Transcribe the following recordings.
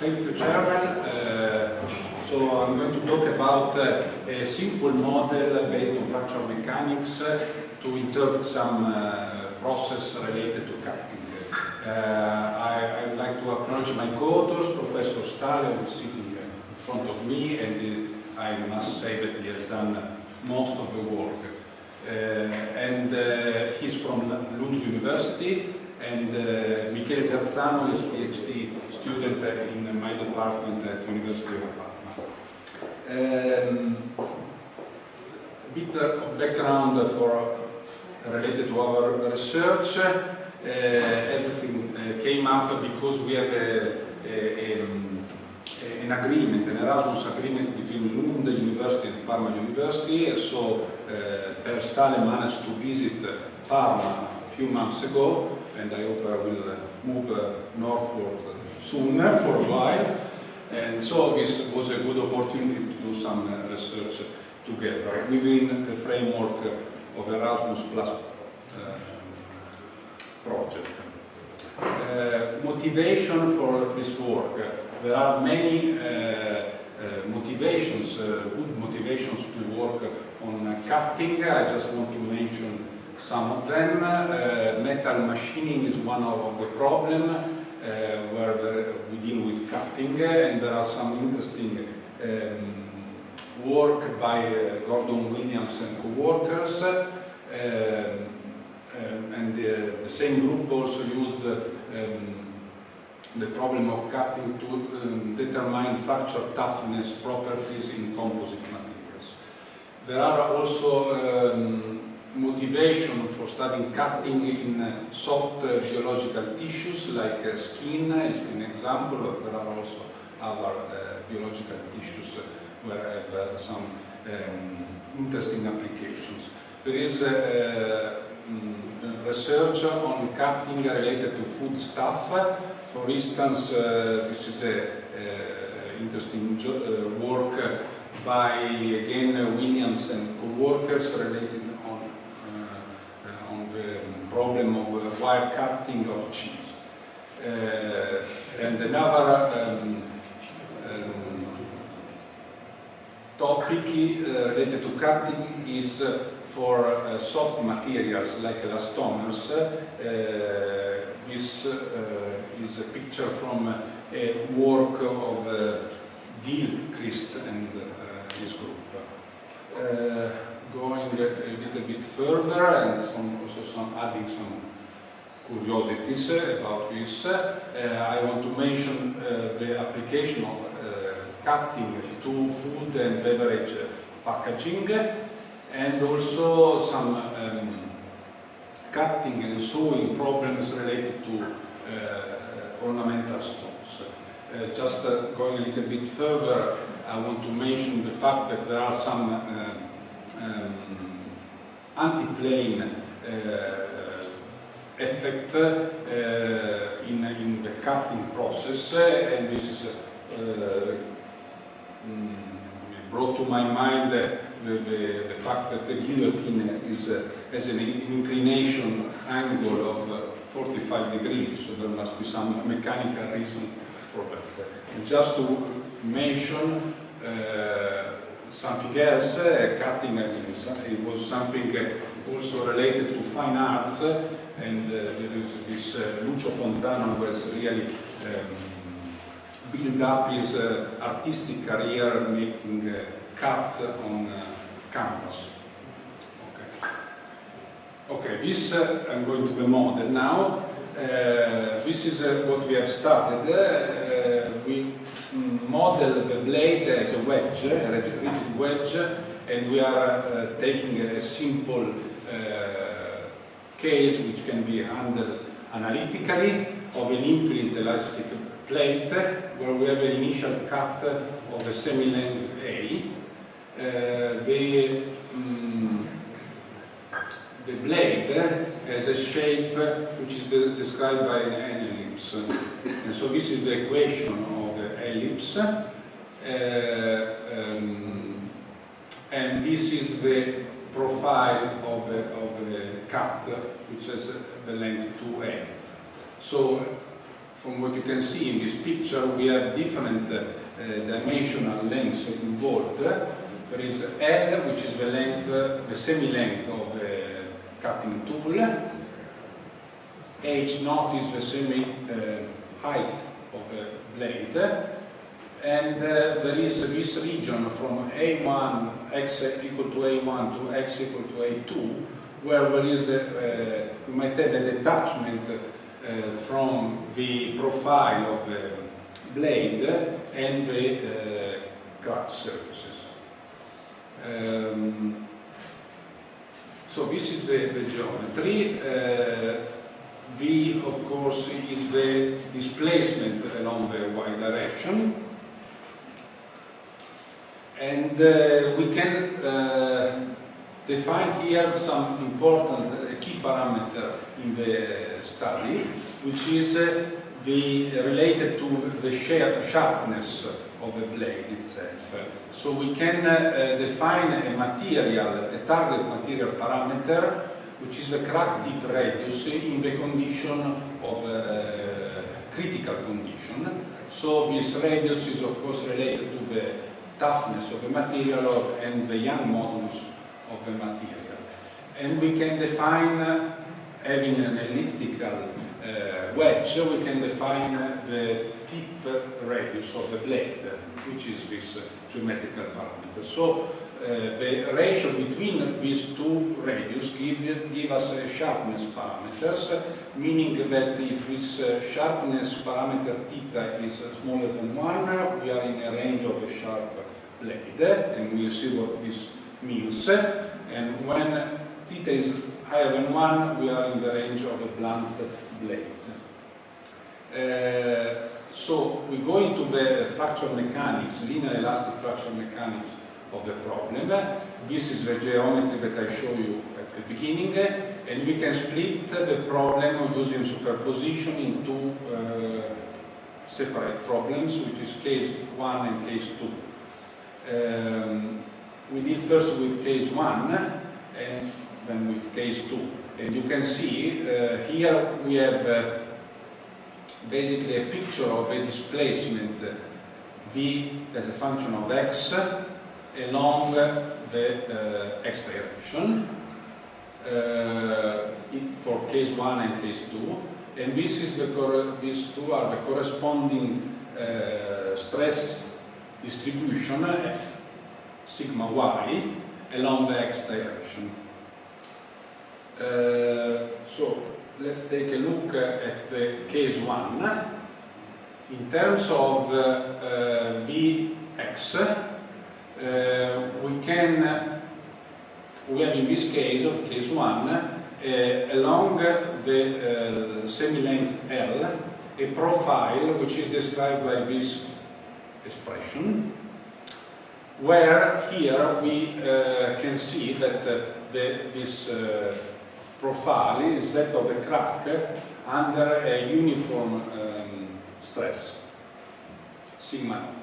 Thank you, Chairman. So I'm going to talk about a simple model based on fractal mechanics to interpret some process related to cutting. I would like to acknowledge my co-authors, Professor Stahle, who is sitting in front of me, and I must say that he has done most of the work. He's from Lund University, and Michele Terzano is a PhD student in my department at the University of Parma. A bit of background related to our research. Everything came up because we have an agreement, an Erasmus agreement between Lund University and Parma University. So Per Stahle managed to visit Parma a few months ago, and I hope I will move northward soon for a while. And so this was a good opportunity to do some research together within the framework of Erasmus Plus project. Motivation for this work. There are many motivations, good motivations to work on cutting. I just want to mention some of them. Metal machining is one of the problems where we deal with cutting, and there are some interesting work by Gordon Williams and co-workers. And the same group also used the problem of cutting to determine fracture toughness properties in composite materials. There are also motivation for studying cutting in soft biological tissues like skin is an example, but there are also other biological tissues where I have some interesting applications. There is research on cutting related to food stuff. For instance, this is an interesting work by, again, Williams and co-workers related on the problem of wire cutting of cheese. And another topic related to cutting is for soft materials like elastomers. This is a picture from a work of Gilchrist and his group. Going a little bit further and adding some curiosities about this, I want to mention the application of cutting to food and beverage packaging, and also some cutting and sewing problems related to ornamental stones. Just going a little bit further, I want to mention the fact that there are some anti-plane effect in the cutting process, and this is brought to my mind the fact that the guillotine has an inclination angle of 45 degrees, so there must be some mechanical reason for that. And just to mention something else, cutting, it was something also related to fine arts, and there is this Lucio Fontana who has really built up his artistic career making cuts on canvas. Okay, this I'm going to the model now. This is what we have started. We model the blade as a wedge, a rigid wedge, and we are taking a simple case which can be handled analytically of an infinite elastic plate where we have an initial cut of a semi-length A. The blade has a shape which is described by an ellipse. And so this is the equation of the ellipse. And this is the profile of the cut, which has the length 2a. So from what you can see in this picture, we have different dimensional lengths involved. There is L, which is the length, the semi-length of the cutting tool. H0 is the semi-height of the blade. And there is this region from A1, x equal to A1 to x equal to A2, where there is you might have a detachment from the profile of the blade and the cut surfaces. So this is the geometry. V, of course, is the displacement along the y direction. And we can define here some important key parameter in the study, which is related to the sharpness of the blade itself. So we can define a material, a target material parameter, which is the crack tip radius in the condition of critical condition. So this radius is of course related to the toughness of the material and the Young modulus of the material. And we can define, having an elliptical wedge, we can define the tip radius of the blade, which is this geometrical parameter. So the ratio between these two radius give us sharpness parameters, meaning that if this sharpness parameter theta is smaller than 1, we are in a range of a sharp blade, and we'll see what this means. And when theta is higher than 1, we are in the range of a blunt blade. So we go into the fracture mechanics, linear elastic fracture mechanics of the problem. This is the geometry that I showed you at the beginning, and we can split the problem using superposition into separate problems, which is case 1 and case 2. We did first with case 1 and then with case 2. And you can see here we have basically a picture of a displacement v as a function of x along the x direction for case 1 and case 2. And this is these two are the corresponding stress distribution F sigma y along the x direction. So let's take a look at the case 1. In terms of Vx, we have in this case of case 1 along the semi-length L a profile which is described by this expression, where here we can see that this profile is that of a crack under a uniform stress, sigma naught.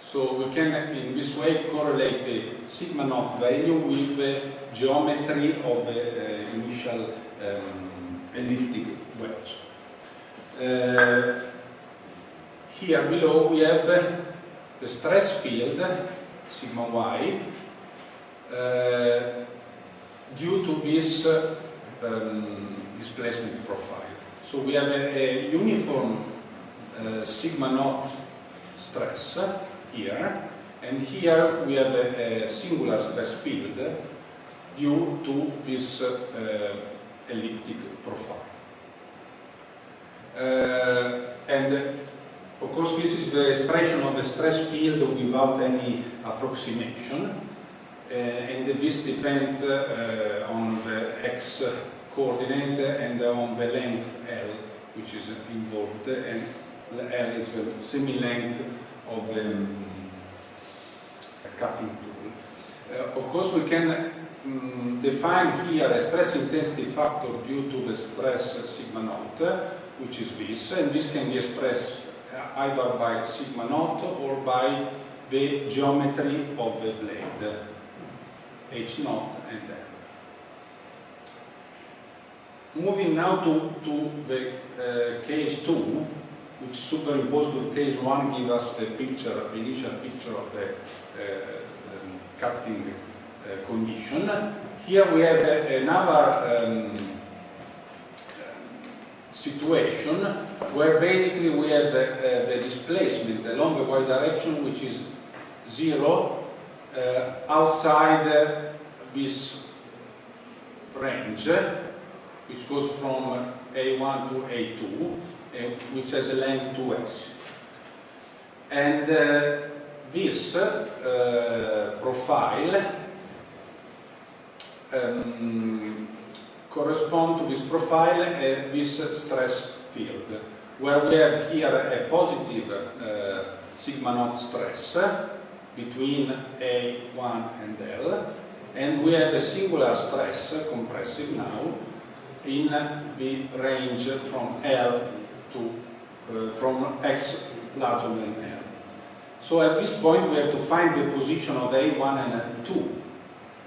So we can in this way correlate the sigma naught value with the geometry of the initial elliptic wedge. Here below we have the stress field sigma y due to this displacement profile. So we have a uniform sigma naught stress here, and here we have a singular stress field due to this elliptic profile. And of course this is the expression of the stress field without any approximation, and this depends on the x coordinate and on the length L which is involved, and L is the semi-length of the cutting tool. Of course we can define here a stress intensity factor due to the stress sigma naught, which is this, and this can be expressed either by sigma naught or by the geometry of the blade, H naught and L. Moving now to the case 2, which superimposed to case 1 gives us the picture, the initial picture of the cutting condition. Here we have another situation where basically we have the displacement along the y direction, which is 0 outside this range, which goes from A1 to A2, which has a length 2s. And this profile corresponds to this profile, this stress field, where we have here a positive sigma naught stress between A1 and L, and we have a singular stress, compressive now, in the range from L to from X larger than L. So at this point we have to find the position of A1 and A2,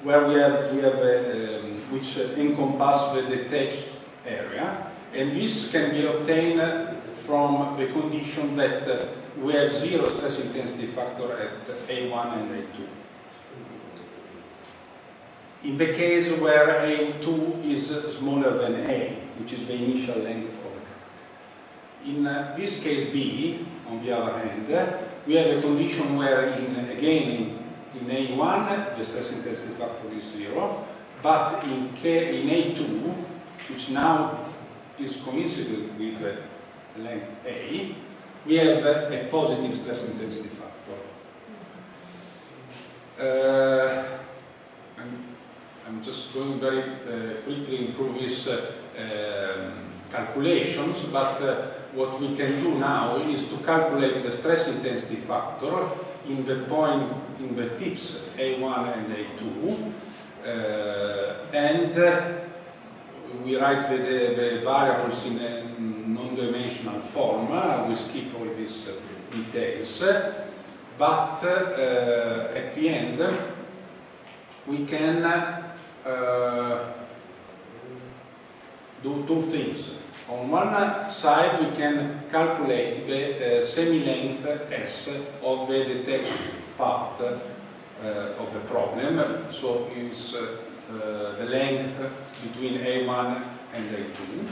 where we have which encompass the detached area, and this can be obtained from the condition that we have 0 stress intensity factor at A1 and A2. In the case where A2 is smaller than A, which is the initial length of the cut. In this case B, on the other hand, we have a condition where, again, in A1 the stress intensity factor is 0, but in A2, which now is coincident with the length A, we have a positive stress intensity factor. I'm just going very quickly through these calculations, but what we can do now is to calculate the stress intensity factor in the point, in the tips A1 and A2, and we write the variables in a non-dimensional form. We skip all these details, but at the end we can do two things. On one side we can calculate the semi-length S of the detached part of the problem, so it's the length between A1 and A2,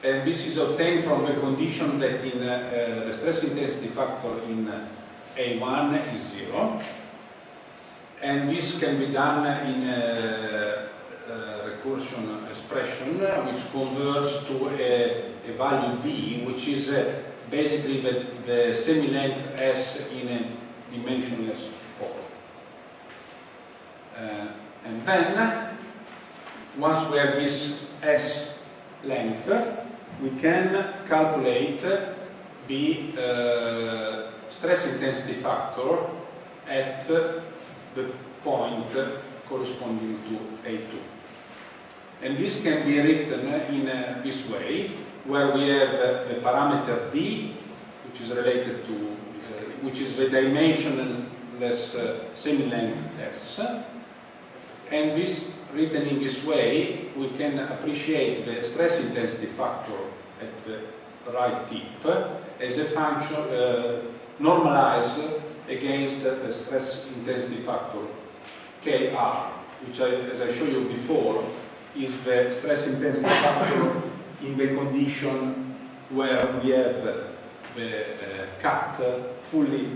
and this is obtained from the condition that in the stress intensity factor in A1 is 0, and this can be done in a recursion expression which converges to a value D, which is basically the semi-length S in a dimensionless form. And then, once we have this S length, we can calculate the stress intensity factor at the point corresponding to A2. And this can be written in this way, where we have a parameter D, which is related to, which is the dimensionless semi-length S. And this, written in this way, we can appreciate the stress intensity factor at the right tip as a function normalized against the stress intensity factor Kr, which, as I showed you before, is the stress intensity factor in the condition where we have the cut fully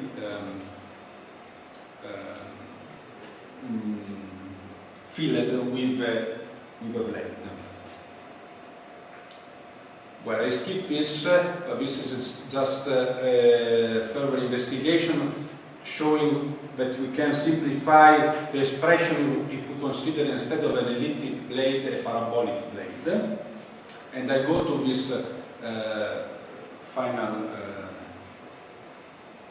filled with a blade. Well, I skip this. This is just a further investigation showing that we can simplify the expression if we consider instead of an elliptic blade a parabolic blade. And I go to this final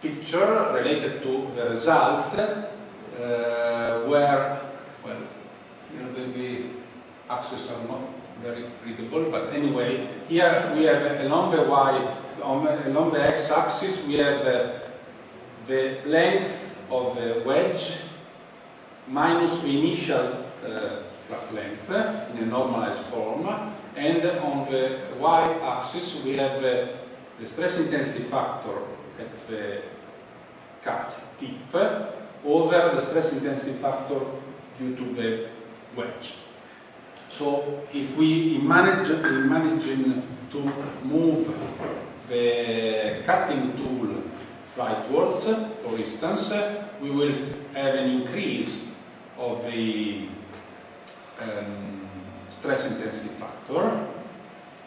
picture related to the results where, well, here the axes are not very readable, but anyway, here we have along the y, along the x-axis we have the length of the wedge minus the initial length in a normalized form, and on the y-axis we have the stress intensity factor at the cut tip over the stress intensity factor due to the wedge. So if we imagine to move the cutting tool rightwards, for instance, we will have an increase of the stress intensity factor,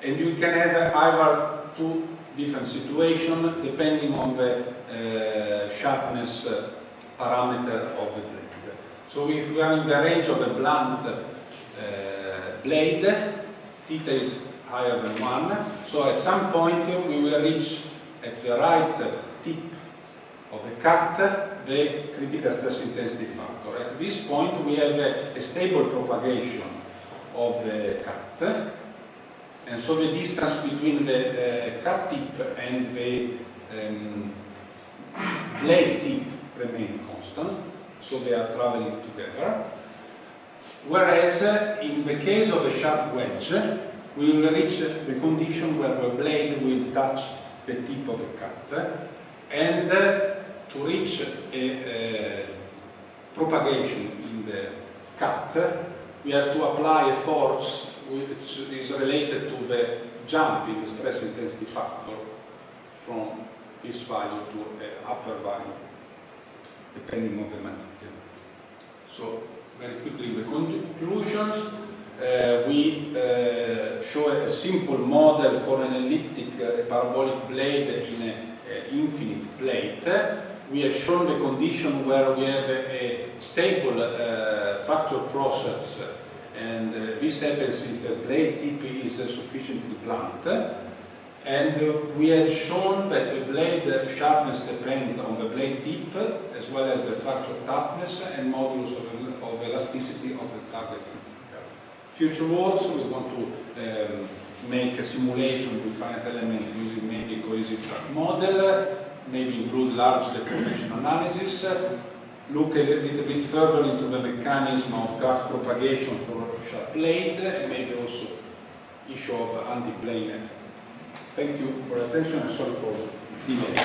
and you can have either two different situations depending on the sharpness parameter of the blade. So if we are in the range of a blunt blade, theta is higher than 1, so at some point we will reach at the right tip of the cut the critical stress intensity factor. At this point we have a stable propagation of the cut, and so the distance between the cut tip and the blade tip remain constant, so they are traveling together. Whereas in the case of a sharp wedge, we will reach the condition where the blade will touch the tip of the cut, and to reach a propagation in the cut, we have to apply a force which is related to the jump in the stress intensity factor from this value to an upper value, depending on the material. So, very quickly, the conclusions. We show a simple model for an elliptic parabolic blade in an infinite plate. We have shown the condition where we have a stable fracture process, and this happens if the blade tip is sufficiently blunt. And we have shown that the blade sharpness depends on the blade tip, as well as the fracture toughness and modulus of elasticity of the target. Future works, we want to make a simulation with finite elements using maybe a cohesive track model, maybe include large deformation analysis, look a little bit further into the mechanism of crack propagation for sharp blade, and maybe also issue of anti-plane. Thank you for your attention and sorry for delay.